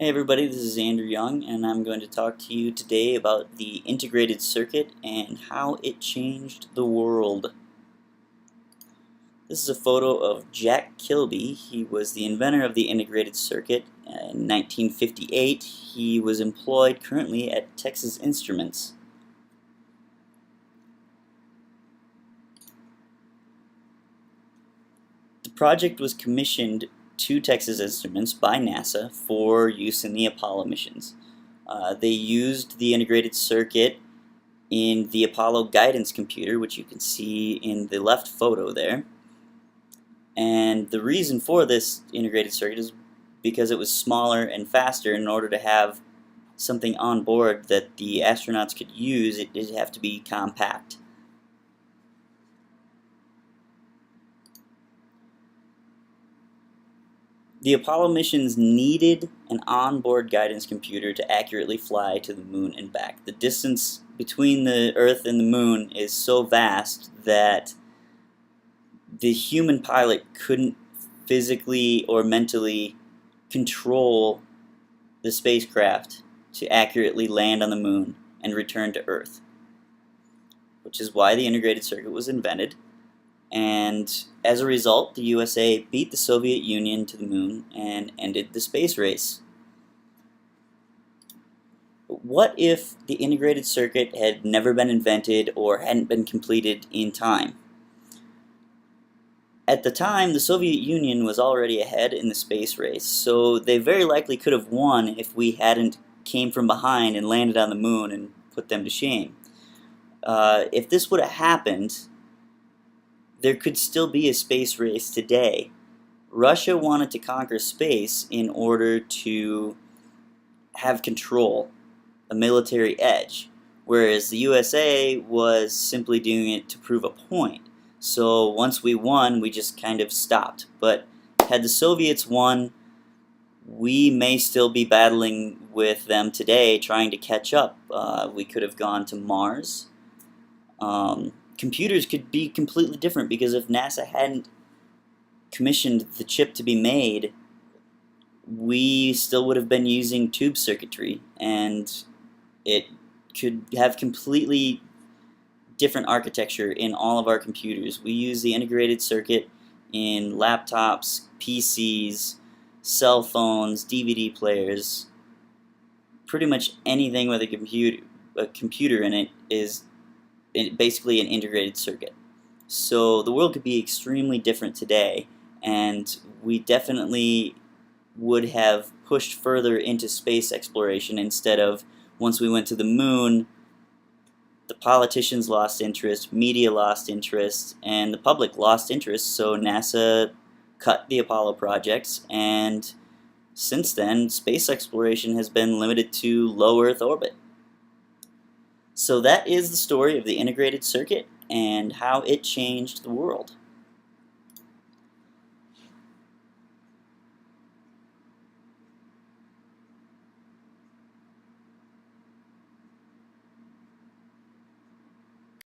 Hey everybody, this is Andrew Young, and I'm going to talk to you today about the integrated circuit and how it changed the world. This is a photo of Jack Kilby. He was the inventor of the integrated circuit. In 1958, he was employed currently at Texas Instruments. The project was commissioned to Texas Instruments by NASA for use in the Apollo missions. They used the integrated circuit in the Apollo guidance computer, which you can see in the left photo there. And the reason for this integrated circuit is because it was smaller and faster. In order to have something on board that the astronauts could use, it did have to be compact. The Apollo missions needed an onboard guidance computer to accurately fly to the moon and back. The distance between the Earth and the moon is so vast that the human pilot couldn't physically or mentally control the spacecraft to accurately land on the moon and return to Earth, which is why the integrated circuit was invented. And as a result, the USA beat the Soviet Union to the moon and ended the space race. But what if the integrated circuit had never been invented or hadn't been completed in time? At the time, the Soviet Union was already ahead in the space race, so they very likely could have won if we hadn't came from behind and landed on the moon and put them to shame. If this would have happened, there could still be a space race today. Russia wanted to conquer space in order to have control, a military edge, whereas the USA was simply doing it to prove a point. So once we won, we just kind of stopped. But had the Soviets won, we may still be battling with them today, trying to catch up. We could have gone to Mars. Computers could be completely different, because if NASA hadn't commissioned the chip to be made, we still would have been using tube circuitry, and it could have completely different architecture in all of our computers. We use the integrated circuit in laptops, PCs, cell phones, DVD players. Pretty much anything with a computer in it is basically an integrated circuit. So the world could be extremely different today, and we definitely would have pushed further into space exploration instead of, once we went to the moon, the politicians lost interest, media lost interest, and the public lost interest, so NASA cut the Apollo projects, and since then, space exploration has been limited to low Earth orbit. So that is the story of the integrated circuit and how it changed the world.